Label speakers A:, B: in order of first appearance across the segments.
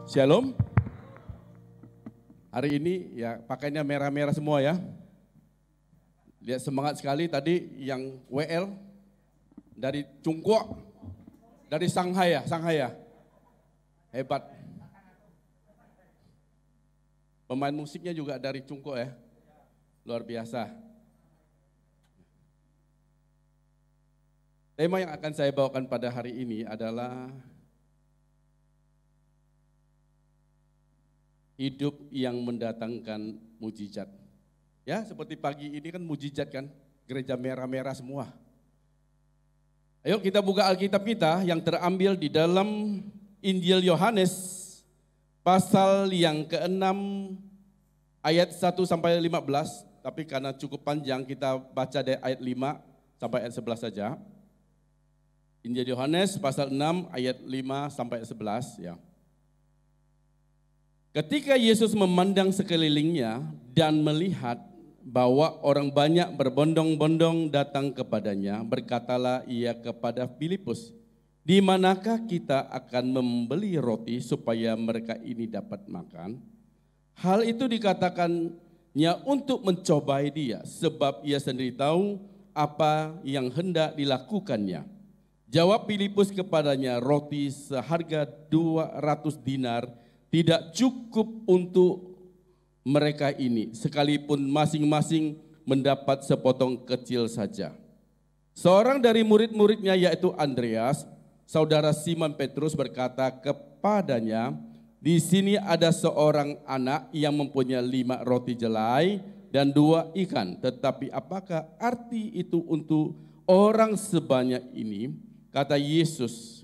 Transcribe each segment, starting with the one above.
A: Shalom. Hari ini ya pakainya merah-merah semua ya. Lihat semangat sekali tadi yang WL dari Cungkuak, dari Shanghai ya. Hebat. Pemain musiknya juga dari Cungkuak ya. Luar biasa. Tema yang akan saya bawakan pada hari ini adalah hidup yang mendatangkan mujizat. Ya, seperti pagi ini kan mujizat kan, gereja merah-merah semua. Ayo kita buka Alkitab kita yang terambil di dalam Injil Yohanes pasal yang ke-6 ayat 1 sampai 15, tapi karena cukup panjang kita baca dari ayat 5 sampai ayat 11 saja. Injil Yohanes pasal 6 ayat 5 sampai 11 ya. Ketika Yesus memandang sekelilingnya dan melihat bahwa orang banyak berbondong-bondong datang kepadanya, berkatalah ia kepada Filipus, "Di manakah kita akan membeli roti supaya mereka ini dapat makan?" Hal itu dikatakannya untuk mencobai dia, sebab ia sendiri tahu apa yang hendak dilakukannya. Jawab Filipus kepadanya, "Roti seharga 200 dinar tidak cukup untuk mereka ini, sekalipun masing-masing mendapat sepotong kecil saja." Seorang dari murid-muridnya yaitu Andreas, saudara Simon Petrus berkata kepadanya, "Di sini ada seorang anak yang mempunyai 5 roti jelai dan 2 ikan. Tetapi apakah arti itu untuk orang sebanyak ini?" Kata Yesus,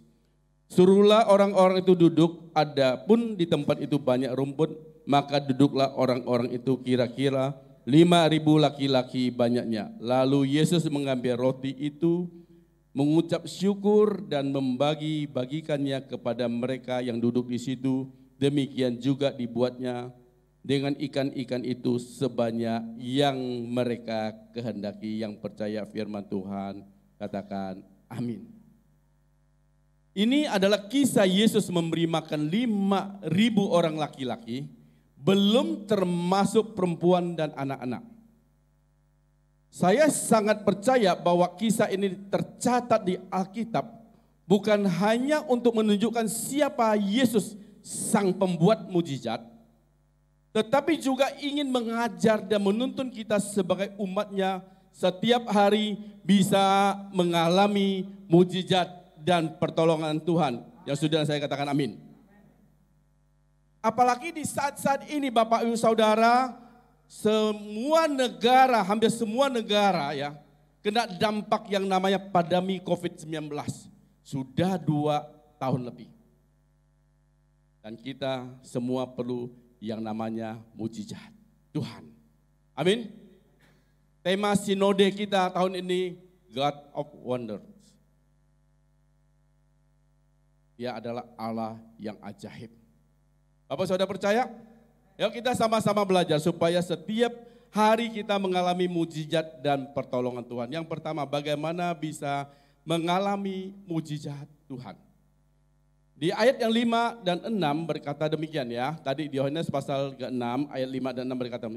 A: "Suruhlah orang-orang itu duduk, adapun di tempat itu banyak rumput, maka duduklah orang-orang itu kira-kira 5.000 laki-laki banyaknya." Lalu Yesus mengambil roti itu, mengucap syukur dan membagi-bagikannya kepada mereka yang duduk di situ. Demikian juga dibuatnya dengan ikan-ikan itu sebanyak yang mereka kehendaki. Yang percaya firman Tuhan, katakan amin. Ini adalah kisah Yesus memberi makan 5.000 orang laki-laki, belum termasuk perempuan dan anak-anak. Saya sangat percaya bahwa kisah ini tercatat di Alkitab bukan hanya untuk menunjukkan siapa Yesus sang pembuat mujizat, tetapi juga ingin mengajar dan menuntun kita sebagai umatnya setiap hari bisa mengalami mujizat dan pertolongan Tuhan. Yang sudah saya katakan amin. Apalagi di saat-saat ini Bapak Ibu Saudara, semua negara, hampir semua negara ya, kena dampak yang namanya pandemi COVID-19. Sudah 2 tahun lebih. Dan kita semua perlu yang namanya mujizat Tuhan. Amin. Tema sinode kita tahun ini, God of Wonder. Dia adalah Allah yang ajaib. Bapak Saudara percaya? Yuk kita sama-sama belajar supaya setiap hari kita mengalami mujizat dan pertolongan Tuhan. Yang pertama, bagaimana bisa mengalami mujizat Tuhan. Di ayat yang 5 dan 6 berkata demikian ya. Tadi di Yohanes pasal ke-6 ayat 5 dan 6 berkata,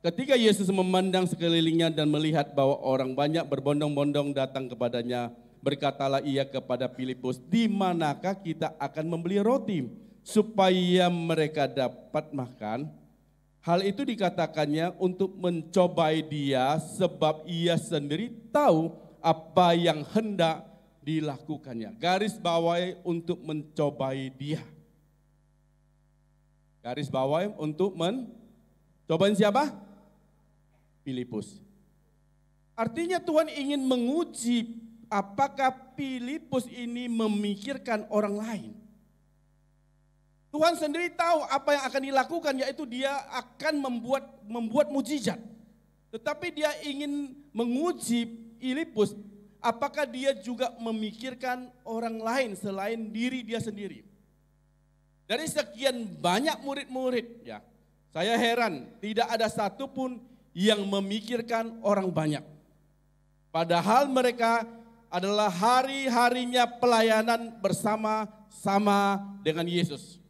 A: ketika Yesus memandang sekelilingnya dan melihat bahwa orang banyak berbondong-bondong datang kepadanya, berkatalah ia kepada Filipus, "Di manakah kita akan membeli roti supaya mereka dapat makan?" Hal itu dikatakannya untuk mencobai dia, sebab ia sendiri tahu apa yang hendak dilakukannya. Garis bawahi untuk mencobai dia. Garis bawahi untuk mencobai siapa? Filipus. Artinya Tuhan ingin menguji apakah Filipus ini memikirkan orang lain. Tuhan sendiri tahu apa yang akan dilakukan, yaitu dia akan membuat mujizat. Tetapi dia ingin menguji Filipus, apakah dia juga memikirkan orang lain selain diri dia sendiri. Dari sekian banyak murid-murid, ya, saya heran tidak ada satupun yang memikirkan orang banyak. Padahal mereka adalah hari-harinya pelayanan bersama-sama dengan Yesus.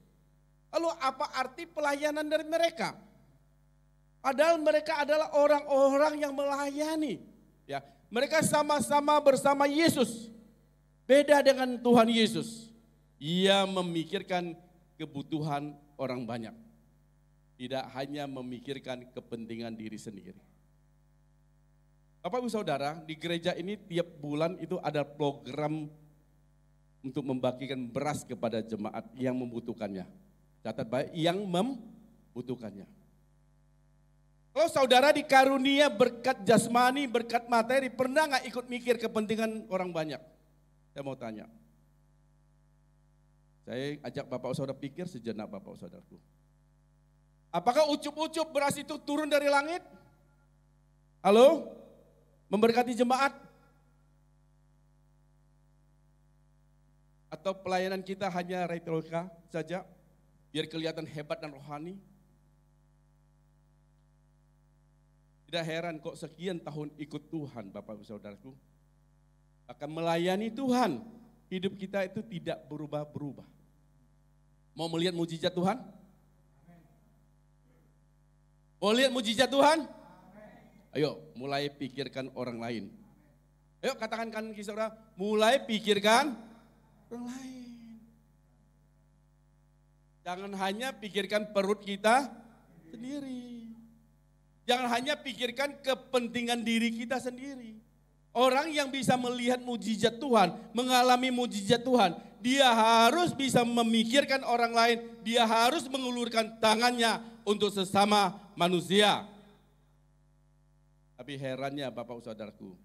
A: Lalu apa arti pelayanan dari mereka? Padahal mereka adalah orang-orang yang melayani. Ya, mereka sama-sama bersama Yesus. Beda dengan Tuhan Yesus. Ia memikirkan kebutuhan orang banyak. Tidak hanya memikirkan kepentingan diri sendiri. Bapak Ibu Saudara, di gereja ini tiap bulan itu ada program untuk membagikan beras kepada jemaat yang membutuhkannya. Catat baik, yang membutuhkannya. Kalau saudara dikarunia berkat jasmani, berkat materi, pernah nggak ikut mikir kepentingan orang banyak? Saya mau tanya. Saya ajak Bapak Saudara pikir sejenak Bapak Saudaraku. Apakah ucup-ucup beras itu turun dari langit? Halo? Memberkati jemaat? Atau pelayanan kita hanya retorika saja, biar kelihatan hebat dan rohani? Tidak heran kok sekian tahun ikut Tuhan Bapak Ibu Saudaraku. Akan melayani Tuhan, hidup kita itu tidak berubah-berubah. Mau melihat mujizat Tuhan? Mau lihat mujizat Tuhan? Ayo mulai pikirkan orang lain. Ayo katakan kan saudara, mulai pikirkan orang lain. Jangan hanya pikirkan perut kita sendiri. Jangan hanya pikirkan kepentingan diri kita sendiri. Orang yang bisa melihat mujizat Tuhan, mengalami mujizat Tuhan, dia harus bisa memikirkan orang lain, dia harus mengulurkan tangannya untuk sesama manusia. Tapi herannya Bapak Saudaraku,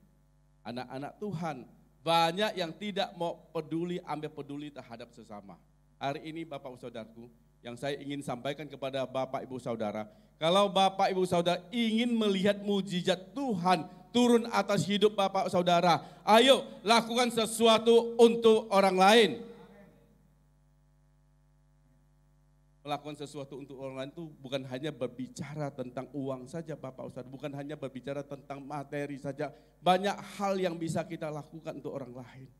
A: anak-anak Tuhan banyak yang tidak mau peduli, ambil peduli terhadap sesama. Hari ini Bapak Saudaraku, yang saya ingin sampaikan kepada Bapak Ibu Saudara, kalau Bapak Ibu Saudara ingin melihat mujizat Tuhan turun atas hidup Bapak Saudara, ayo lakukan sesuatu untuk orang lain. Melakukan sesuatu untuk orang lain itu bukan hanya berbicara tentang uang saja Bapak Saudara, bukan hanya berbicara tentang materi saja, banyak hal yang bisa kita lakukan untuk orang lain.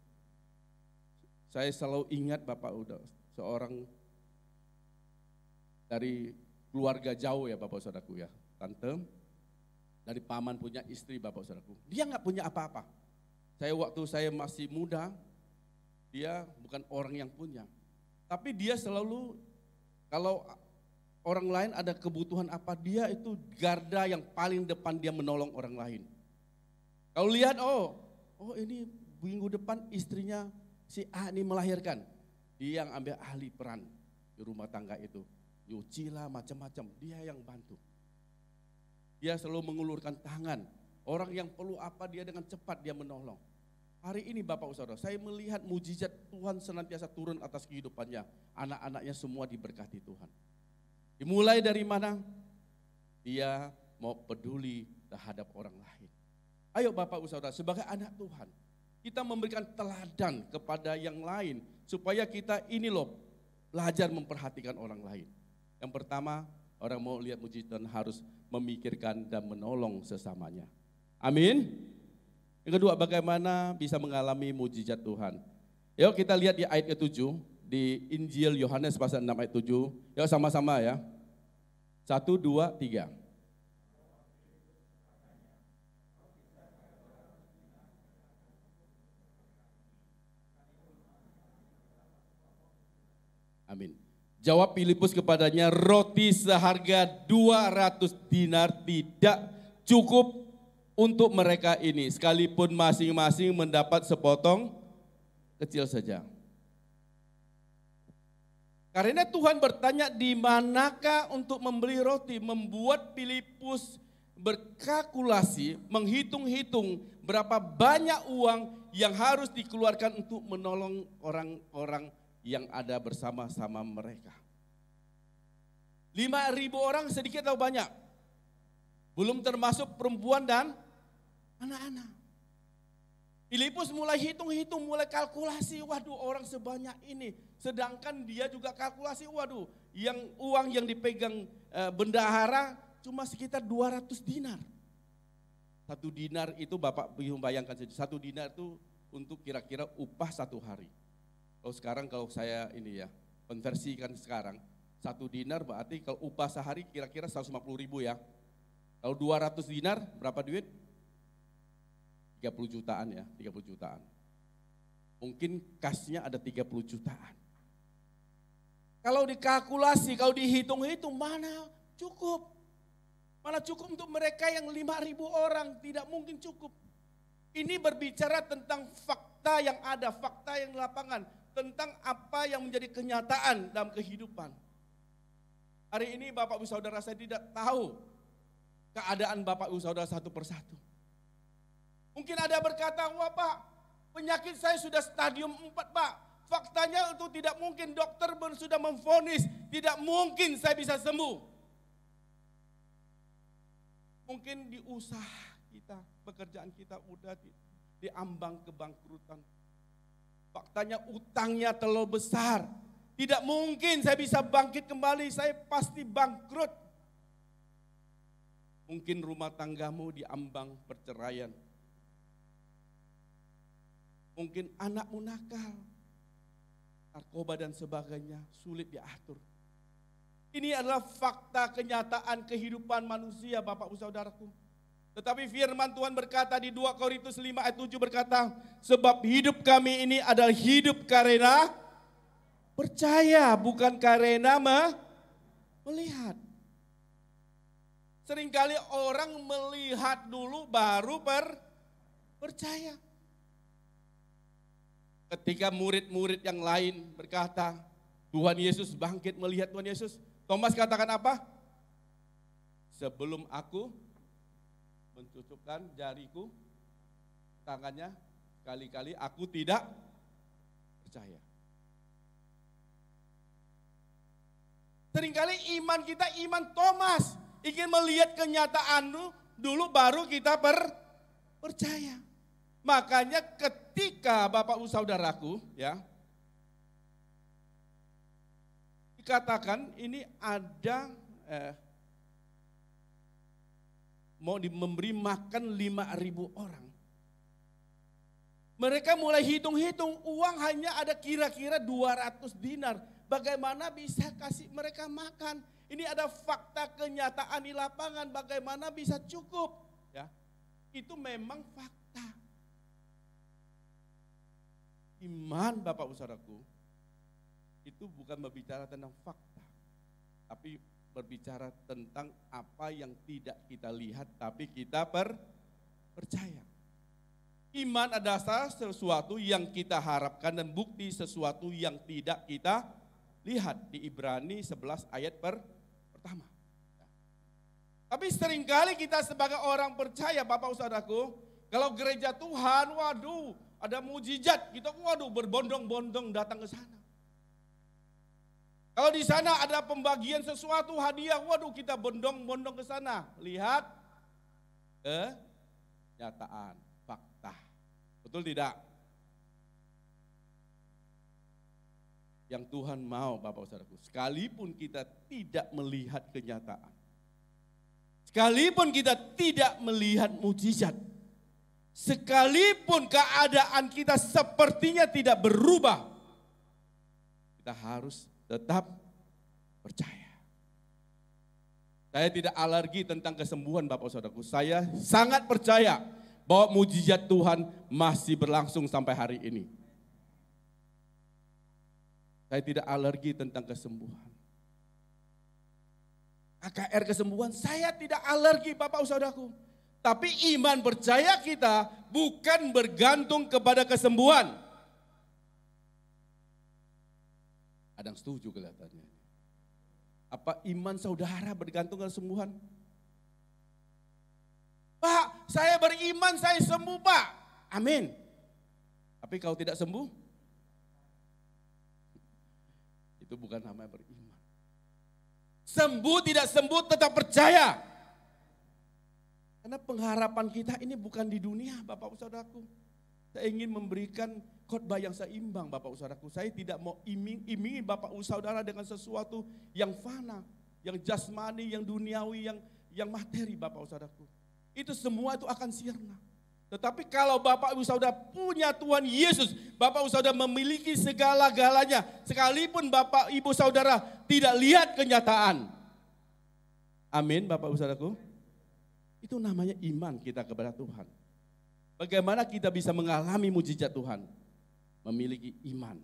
A: Saya selalu ingat Bapak udah seorang dari keluarga jauh ya Bapak Saudaraku ya, tante dari paman punya istri Bapak Saudaraku. Dia nggak punya apa-apa. Waktu saya masih muda, dia bukan orang yang punya. Tapi dia selalu, kalau orang lain ada kebutuhan apa, dia itu garda yang paling depan, dia menolong orang lain. Kalau lihat, oh ini minggu depan istrinya si A ini melahirkan. Dia yang ambil ahli peran di rumah tangga itu. Nyuci lah macam-macam, dia yang bantu. Dia selalu mengulurkan tangan. Orang yang perlu apa dia dengan cepat dia menolong. Hari ini Bapak Saudara, saya melihat mujizat Tuhan senantiasa turun atas kehidupannya. Anak-anaknya semua diberkati Tuhan. Dimulai dari mana? Dia mau peduli terhadap orang lain. Ayo Bapak Saudara, sebagai anak Tuhan, kita memberikan teladan kepada yang lain. Supaya kita ini loh, belajar memperhatikan orang lain. Yang pertama, orang mau lihat mujizat harus memikirkan dan menolong sesamanya. Amin. Yang kedua, bagaimana bisa mengalami mujizat Tuhan? Yuk kita lihat di ayat ke-7 di Injil Yohanes pasal 6 ayat 7. Yuk sama-sama ya. 1, 2, 3. Amin. Jawab Filipus kepadanya, roti seharga 200 dinar tidak cukup untuk mereka ini, sekalipun masing-masing mendapat sepotong kecil saja. Karena Tuhan bertanya di manakah untuk membeli roti, membuat Filipus berkalkulasi, menghitung-hitung berapa banyak uang yang harus dikeluarkan untuk menolong orang-orang yang ada bersama-sama mereka. 5.000 orang sedikit atau banyak? Belum termasuk perempuan dan anak-anak. Filipus mulai hitung-hitung, mulai kalkulasi, waduh orang sebanyak ini. Sedangkan dia juga kalkulasi, waduh uang yang dipegang bendahara cuma sekitar 200 dinar. 1 dinar itu Bapak bayangkan saja, 1 dinar itu untuk kira-kira upah 1 hari. Kalau sekarang kalau saya ini ya, konversikan sekarang, 1 dinar berarti kalau upah sehari kira-kira 150.000 ya. Kalau 200 dinar berapa duit? 30 jutaan ya, 30 jutaan. Mungkin kasnya ada 30 jutaan. Kalau dikalkulasi, kalau dihitung-hitung mana cukup? Mana cukup untuk mereka yang 5.000 orang, tidak mungkin cukup. Ini berbicara tentang fakta yang ada, fakta yang di lapangan, tentang apa yang menjadi kenyataan dalam kehidupan. Hari ini Bapak Ibu Saudara saya tidak tahu keadaan Bapak Ibu Saudara satu persatu. Mungkin ada berkata, wah Pak, penyakit saya sudah stadium 4 Pak. Faktanya itu tidak mungkin, dokter pun sudah memvonis, tidak mungkin saya bisa sembuh. Mungkin di usaha kita, pekerjaan kita udah di ambang kebangkrutan. Faktanya utangnya terlalu besar. Tidak mungkin saya bisa bangkit kembali, saya pasti bangkrut. Mungkin rumah tanggamu di ambang perceraian. Mungkin anakmu nakal, narkoba dan sebagainya, sulit diatur. Ini adalah fakta kenyataan kehidupan manusia Bapak Ibu Saudaraku. Tetapi firman Tuhan berkata di 2 Korintus 5 ayat 7 berkata, sebab hidup kami ini adalah hidup karena percaya, bukan karena melihat. Seringkali orang melihat dulu baru percaya. Ketika murid-murid yang lain berkata, Tuhan Yesus bangkit, melihat Tuhan Yesus. Thomas katakan apa? Sebelum aku mencucukkan jariku, tangannya, kali-kali aku tidak percaya. Seringkali iman kita iman Thomas, ingin melihat kenyataan dulu baru kita percaya. Makanya ketika Bapak Ibu Saudaraku ya, dikatakan ini ada mau memberi makan 5.000 orang. Mereka mulai hitung-hitung, uang hanya ada kira-kira 200 dinar. Bagaimana bisa kasih mereka makan? Ini ada fakta kenyataan di lapangan, bagaimana bisa cukup? Ya, itu memang fakta. Iman Bapak Ibu Saudaraku itu bukan berbicara tentang fakta, tapi berbicara tentang apa yang tidak kita lihat tapi kita percaya. Iman adalah sesuatu yang kita harapkan dan bukti sesuatu yang tidak kita lihat di Ibrani 11 ayat pertama. Tapi seringkali kita sebagai orang percaya Bapak Saudaraku, kalau gereja Tuhan, waduh ada mujizat, kita waduh berbondong-bondong datang ke sana. Kalau di sana ada pembagian sesuatu hadiah, waduh kita bondong-bondong ke sana. Lihat kenyataan, fakta. Betul tidak? Yang Tuhan mau Bapak Saudaraku, sekalipun kita tidak melihat kenyataan, sekalipun kita tidak melihat mujizat, sekalipun keadaan kita sepertinya tidak berubah, kita harus tetap percaya. Saya tidak alergi tentang kesembuhan Bapak Saudaraku. Saya sangat percaya bahwa mujizat Tuhan masih berlangsung sampai hari ini. Saya tidak alergi tentang kesembuhan. AKR kesembuhan, saya tidak alergi Bapak Saudaraku. Tapi iman percaya kita bukan bergantung kepada kesembuhan. Ada yang setuju kelihatannya. Apa iman saudara bergantung kesembuhan? Pak, saya beriman, saya sembuh Pak. Amin. Tapi kalau tidak sembuh, itu bukan namanya beriman. Sembuh tidak sembuh tetap percaya. Karena pengharapan kita ini bukan di dunia Bapak Saudaraku. Saya ingin memberikan khotbah yang seimbang Bapak Saudaraku. Saya tidak mau iming-imingi Bapak Saudara dengan sesuatu yang fana, yang jasmani, yang duniawi, yang materi Bapak Saudaraku. Itu semua itu akan sirna. Tetapi kalau Bapak Ibu Saudara punya Tuhan Yesus, Bapak Ibu Saudara memiliki segala-galanya, sekalipun Bapak Ibu Saudara tidak lihat kenyataan. Amin Bapak Ibu Saudaraku. Itu namanya iman kita kepada Tuhan. Bagaimana kita bisa mengalami mujizat Tuhan? Memiliki iman.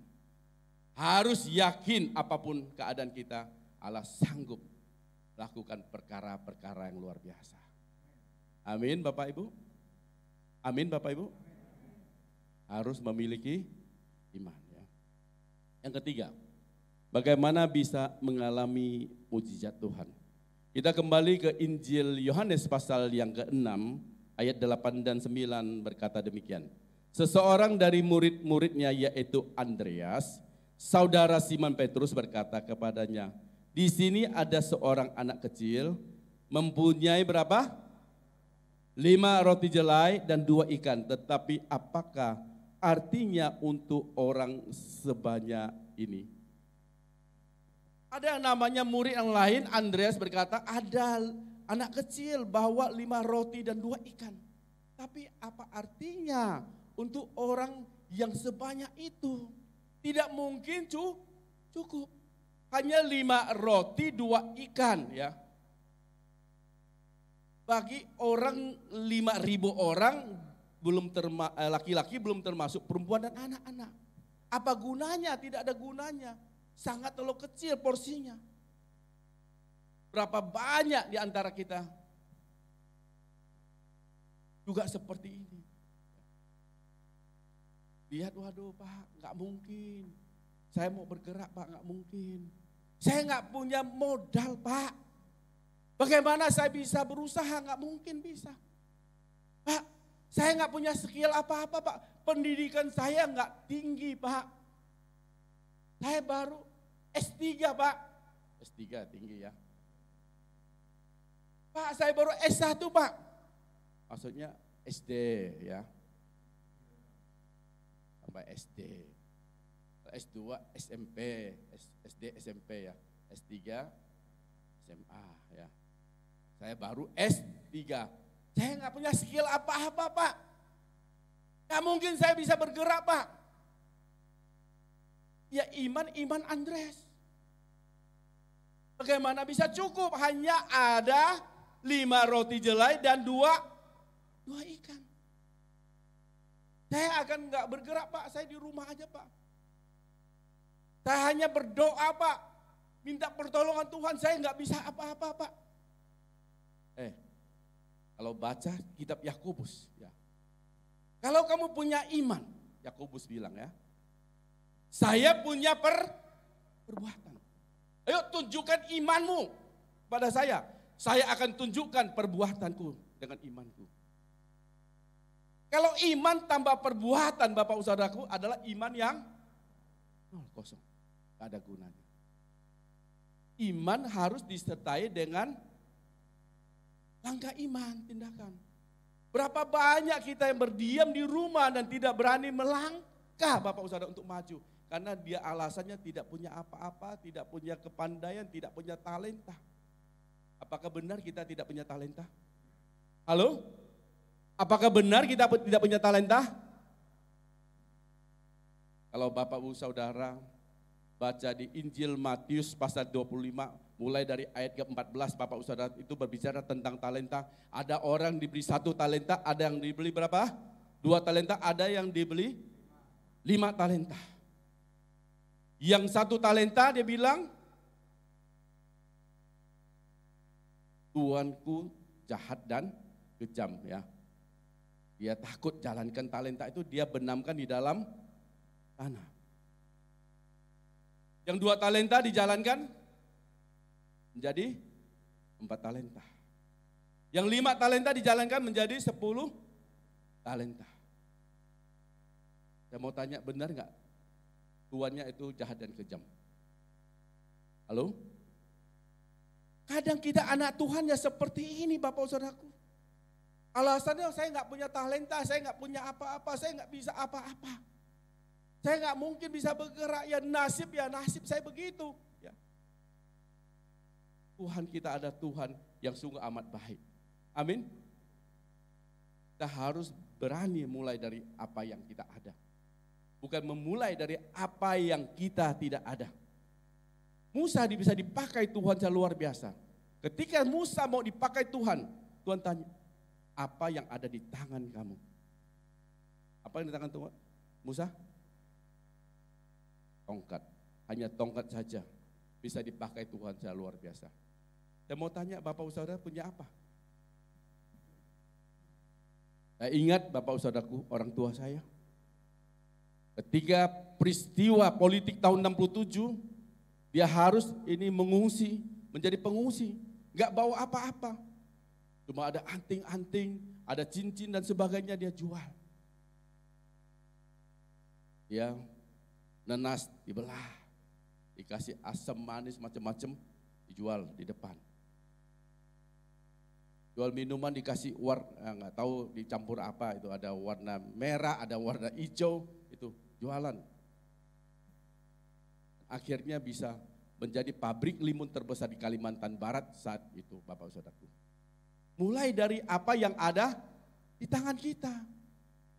A: Harus yakin apapun keadaan kita, Allah sanggup lakukan perkara-perkara yang luar biasa. Amin Bapak Ibu. Amin Bapak Ibu. Harus memiliki iman. Ya. Yang ketiga, bagaimana bisa mengalami mujizat Tuhan? Kita kembali ke Injil Yohanes pasal yang ke-6 ayat 8 dan 9 berkata demikian. Seseorang dari murid-muridnya yaitu Andreas, saudara Simon Petrus berkata kepadanya, di sini ada seorang anak kecil mempunyai berapa? 5 roti jelai dan 2 ikan, tetapi apakah artinya untuk orang sebanyak ini? Ada yang namanya murid yang lain, Andreas berkata, ada anak kecil bawa 5 roti dan 2 ikan. Tapi apa artinya untuk orang yang sebanyak itu? Tidak mungkin cukup. Hanya 5 roti 2 ikan ya. Bagi orang 5.000 orang, laki-laki belum termasuk perempuan dan anak-anak. Apa gunanya? Tidak ada gunanya. Sangat terlalu kecil porsinya. Berapa banyak di antara kita juga seperti ini. Lihat, waduh Pak, nggak mungkin. Saya mau bergerak Pak, nggak mungkin. Saya nggak punya modal Pak. Bagaimana saya bisa berusaha? Nggak mungkin bisa. Pak, saya nggak punya skill apa-apa Pak. Pendidikan saya nggak tinggi Pak. Saya baru S3 Pak. S3 tinggi ya. Pak, saya baru S1 Pak. Maksudnya SD ya. Sampai SD. S2 SMP, SD SMP ya. S3 SMA ya. Saya baru S3. Saya nggak punya skill apa-apa Pak. Nggak mungkin saya bisa bergerak Pak. Ya iman Andreas. Bagaimana bisa cukup? Hanya ada 5 roti jelai dan 2 ikan. Saya akan nggak bergerak Pak, saya di rumah aja Pak. Saya hanya berdoa Pak. Minta pertolongan Tuhan, saya nggak bisa apa-apa Pak. Kalau baca kitab Yakobus, ya. Kalau kamu punya iman, Yakobus bilang ya, saya punya perbuatan. Ayo tunjukkan imanmu pada saya akan tunjukkan perbuatanku dengan imanku. Kalau iman tambah perbuatan Bapak Saudaraku adalah iman yang kosong, gak ada gunanya. Iman harus disertai dengan langkah iman, tindakan. Berapa banyak kita yang berdiam di rumah dan tidak berani melangkah Bapak Saudara untuk maju. Karena dia alasannya tidak punya apa-apa, tidak punya kepandaian, tidak punya talenta. Apakah benar kita tidak punya talenta? Halo? Apakah benar kita tidak punya talenta? Kalau Bapak Ibu Saudara baca di Injil Matius pasal 25, mulai dari ayat ke-14 Bapak Ibu Saudara itu berbicara tentang talenta. Ada orang diberi 1 talenta, ada yang dibeli berapa? 2 talenta, ada yang dibeli 5 talenta. Yang 1 talenta dia bilang, Tuanku jahat dan kejam ya. Dia takut jalankan talenta itu, dia benamkan di dalam tanah. Yang 2 talenta dijalankan menjadi 4 talenta. Yang 5 talenta dijalankan menjadi 10 talenta. Saya mau tanya, benar nggak tuannya itu jahat dan kejam? Halo? Kadang kita anak Tuhan ya seperti ini Bapak Saudaraku. Alasannya saya nggak punya talenta, saya nggak punya apa-apa, saya nggak bisa apa-apa. Saya nggak mungkin bisa bergerak, ya nasib saya begitu. Ya. Tuhan kita ada Tuhan yang sungguh amat baik. Amin. Kita harus berani mulai dari apa yang kita ada. Bukan memulai dari apa yang kita tidak ada. Musa bisa dipakai Tuhan secara luar biasa. Ketika Musa mau dipakai Tuhan, Tuhan tanya, apa yang ada di tangan kamu? Apa yang di tangan Tuhan? Musa? Tongkat. Hanya tongkat saja bisa dipakai Tuhan secara luar biasa. Saya mau tanya, Bapak Saudara punya apa? Saya ingat Bapak Saudaraku, orang tua saya. Ketika peristiwa politik tahun 67, dia harus ini mengungsi, menjadi pengungsi. Enggak bawa apa-apa. Cuma ada anting-anting, ada cincin dan sebagainya dia jual. Ya, nanas dibelah, dikasih asam manis macam-macam, dijual di depan. Jual minuman dikasih warna, nggak tahu dicampur apa, itu ada warna merah, ada warna hijau, itu jualan. Akhirnya bisa menjadi pabrik limun terbesar di Kalimantan Barat saat itu, Bapak Saudaraku. Mulai dari apa yang ada di tangan kita.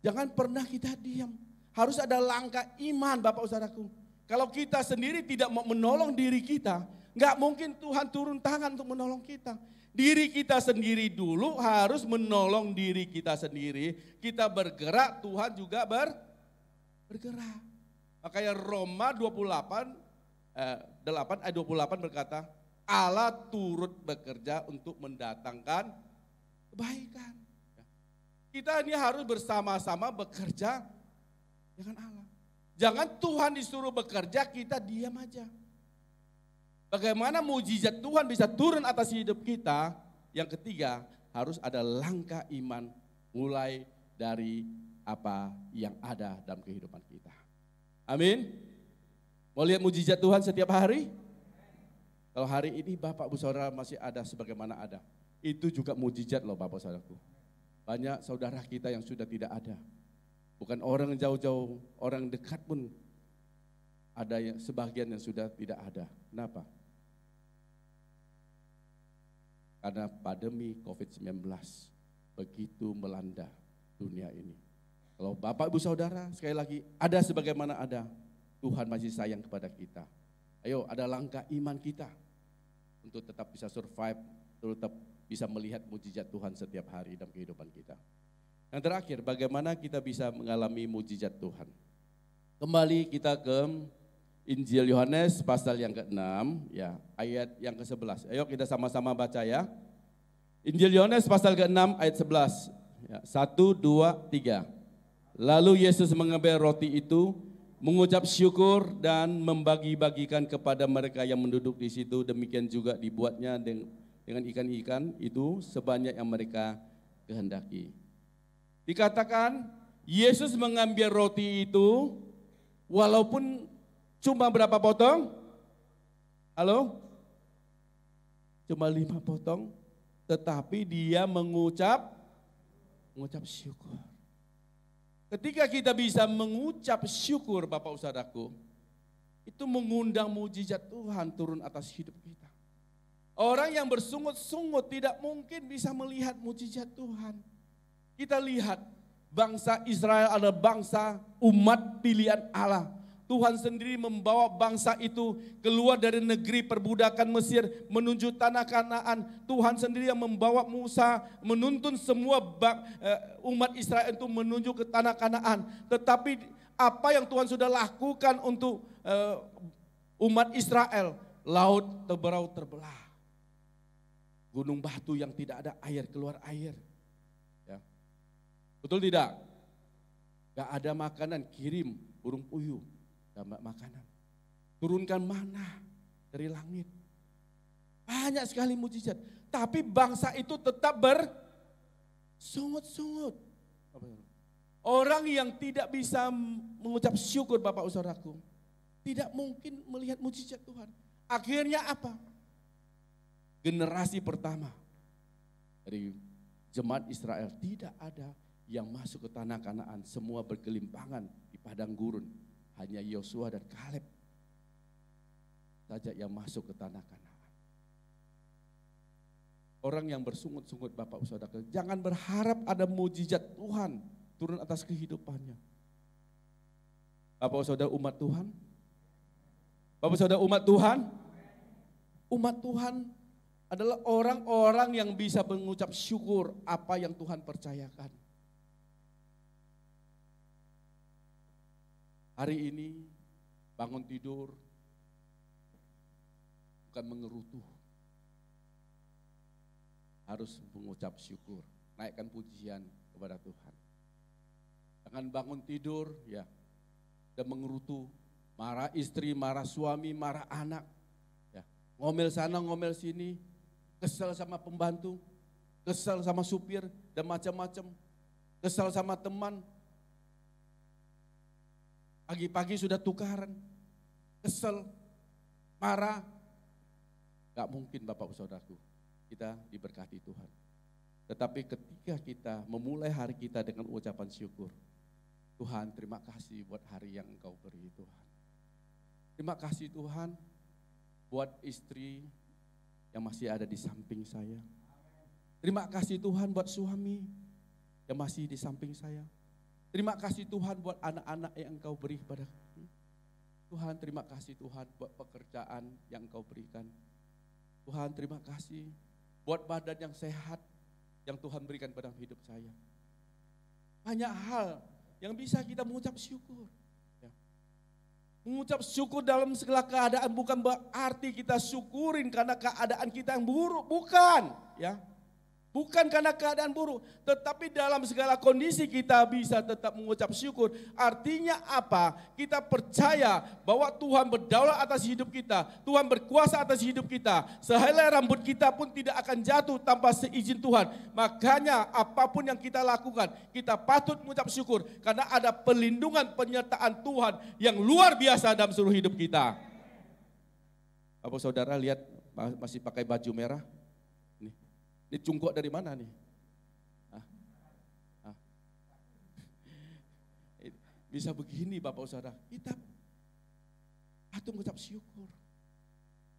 A: Jangan pernah kita diam. Harus ada langkah iman, Bapak Saudaraku. Kalau kita sendiri tidak mau menolong diri kita, nggak mungkin Tuhan turun tangan untuk menolong kita. Diri kita sendiri dulu harus menolong diri kita sendiri. Kita bergerak, Tuhan juga bergerak. Makanya Roma 8 ayat 28 berkata, Allah turut bekerja untuk mendatangkan kebaikan. Kita ini harus bersama-sama bekerja dengan Allah. Jangan Tuhan disuruh bekerja, kita diam aja. Bagaimana mujizat Tuhan bisa turun atas hidup kita? Yang ketiga, harus ada langkah iman mulai dari apa yang ada dalam kehidupan kita. Amin. Mau lihat mujizat Tuhan setiap hari? Kalau hari ini Bapak Ibu Saudara masih ada sebagaimana ada, itu juga mujizat loh Bapak Saudaraku. Banyak saudara kita yang sudah tidak ada. Bukan orang jauh-jauh, orang dekat pun ada yang sebagian yang sudah tidak ada. Kenapa? Karena pandemi COVID-19 begitu melanda dunia ini. Kalau Bapak Ibu Saudara sekali lagi ada sebagaimana ada, Tuhan masih sayang kepada kita. Ayo ada langkah iman kita untuk tetap bisa survive, tetap bisa melihat mujizat Tuhan setiap hari dalam kehidupan kita. Yang terakhir, bagaimana kita bisa mengalami mujizat Tuhan? Kembali kita ke Injil Yohanes pasal yang ke-6, ya, ayat yang ke-11. Ayo kita sama-sama baca ya. Injil Yohanes pasal ke-6 ayat 11. Ya, 1, 2, 3. Lalu Yesus mengambil roti itu, mengucap syukur dan membagi-bagikan kepada mereka yang menduduk di situ. Demikian juga dibuatnya dengan ikan-ikan itu sebanyak yang mereka kehendaki. Dikatakan Yesus mengambil roti itu walaupun cuma berapa potong? Halo? Cuma 5 potong, tetapi dia mengucap syukur. Ketika kita bisa mengucap syukur Bapak Saudaraku, itu mengundang mujizat Tuhan turun atas hidup kita. Orang yang bersungut-sungut tidak mungkin bisa melihat mujizat Tuhan. Kita lihat bangsa Israel adalah bangsa umat pilihan Allah. Tuhan sendiri membawa bangsa itu keluar dari negeri perbudakan Mesir menuju tanah Kanaan. Tuhan sendiri yang membawa Musa menuntun semua umat Israel itu menuju ke tanah Kanaan. Tetapi apa yang Tuhan sudah lakukan untuk umat Israel? Laut terberau terbelah. Gunung batu yang tidak ada air, keluar air. Ya. Betul tidak? Gak ada makanan, kirim burung puyuh. Makanan, turunkan mana dari langit. Banyak sekali mujizat, tapi bangsa itu tetap bersungut-sungut. Orang yang tidak bisa mengucap syukur Bapak Saudaraku, tidak mungkin melihat mujizat Tuhan. Akhirnya apa? Generasi pertama dari jemaat Israel tidak ada yang masuk ke tanah Kanaan, semua bergelimpangan di padang gurun. Hanya Yosua dan Kaleb saja yang masuk ke tanah Kanaan. Orang yang bersungut-sungut Bapak Saudara, jangan berharap ada mujizat Tuhan turun atas kehidupannya. Bapak saudara umat Tuhan, Bapak saudara umat Tuhan adalah orang-orang yang bisa mengucap syukur apa yang Tuhan percayakan. Hari ini bangun tidur bukan mengerutu, harus mengucap syukur, naikkan pujian kepada Tuhan. Jangan bangun tidur ya dan mengerutu, marah istri, marah suami, marah anak, ya, ngomel sana ngomel sini, kesel sama pembantu, kesel sama supir dan macam-macam, kesel sama teman. Pagi-pagi sudah tukaran, kesel, marah. Gak mungkin Bapak Saudaraku, kita diberkati Tuhan. Tetapi ketika kita memulai hari kita dengan ucapan syukur, Tuhan terima kasih buat hari yang Engkau beri Tuhan. Terima kasih Tuhan buat istri yang masih ada di samping saya. Terima kasih Tuhan buat suami yang masih di samping saya. Terima kasih Tuhan buat anak-anak yang Engkau beri kepada kami. Tuhan terima kasih Tuhan buat pekerjaan yang Engkau berikan. Tuhan terima kasih buat badan yang sehat yang Tuhan berikan pada hidup saya. Banyak hal yang bisa kita mengucap syukur. Ya. Mengucap syukur dalam segala keadaan bukan berarti kita syukurin karena keadaan kita yang buruk, bukan. Ya. Bukan karena keadaan buruk, tetapi dalam segala kondisi kita bisa tetap mengucap syukur. Artinya apa? Kita percaya bahwa Tuhan berdaulat atas hidup kita, Tuhan berkuasa atas hidup kita. Sehelai rambut kita pun tidak akan jatuh tanpa seizin Tuhan. Makanya apapun yang kita lakukan, kita patut mengucap syukur karena ada perlindungan penyertaan Tuhan yang luar biasa dalam seluruh hidup kita. Bapak saudara lihat masih pakai baju merah? Ini cungkok dari mana nih? Bisa begini Bapak Saudara, kita patut mengucap syukur.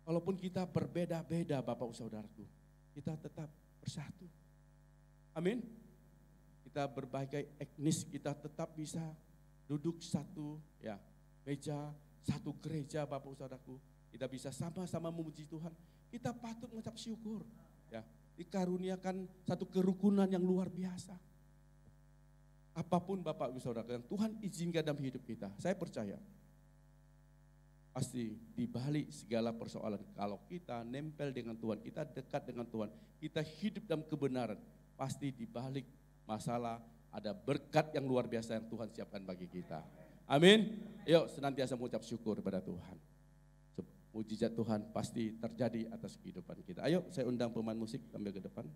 A: Walaupun kita berbeda-beda Bapak Saudaraku, kita tetap bersatu. Amin. Kita berbagai etnis, kita tetap bisa duduk satu ya meja, satu gereja Bapak Saudaraku. Kita bisa sama-sama memuji Tuhan. Kita patut mengucap syukur. Ya. Dikaruniakan satu kerukunan yang luar biasa. Apapun Bapak Ibu Saudara yang Tuhan izinkan dalam hidup kita, saya percaya pasti di balik segala persoalan, kalau kita nempel dengan Tuhan, kita dekat dengan Tuhan, kita hidup dalam kebenaran, pasti di balik masalah ada berkat yang luar biasa yang Tuhan siapkan bagi kita. Amin. Yuk senantiasa mengucap syukur kepada Tuhan. Mujizat Tuhan pasti terjadi atas kehidupan kita. Ayo saya undang pemain musik ambil ke depan.